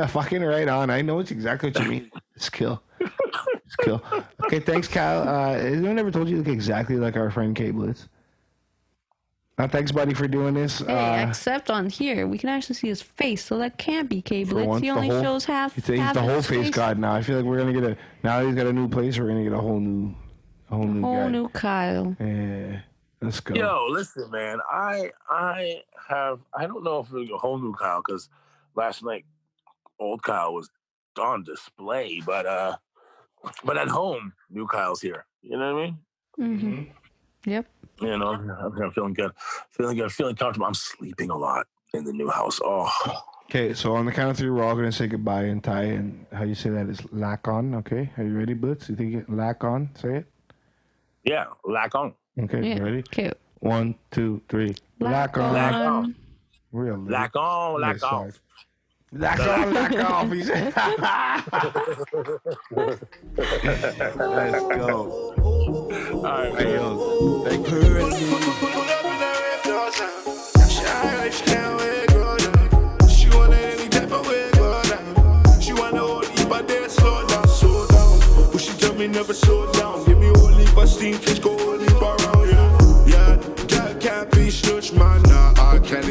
Fucking right on. I know it's exactly what you mean. It's cool. It's cool. Okay, thanks, Kyle. Has anyone ever told you you look exactly like our friend K-Blitz? Thanks, buddy, for doing this. Hey, except on here, we can actually see his face, so that can't be K-Blitz. He only shows half. He's the whole face god now. I feel like we're gonna now that he's got a new place, we're gonna get a whole new guy. New Kyle. Yeah, let's go. Yo, listen, man. I don't know if it's a whole new Kyle, because last night old Kyle was on display, but at home, new Kyle's here. You know what I mean? Mm-hmm. Yep. I'm feeling good. Feeling comfortable. I'm sleeping a lot in the new house. Oh. Okay, so on the count of three, we're all going to say goodbye in Thai, and how you say that is lack on, okay? Are you ready, Blitz? You think lack on? Say it? Yeah, lack on. Okay, yeah. You ready? Okay. 1, 2, 3. Lack on. Lack on. Real lack on. Lack on. Lack on, lack off, he said. Let's go. All right, hey, yo. Thank you. She can't wait, go down. She want any type of way, go down. She want to hold you, but they slow down. But she tell me never slow down. Give me all heap of steam, fish go all heap around, yeah. Girl can't be stretched, man, nah, I can't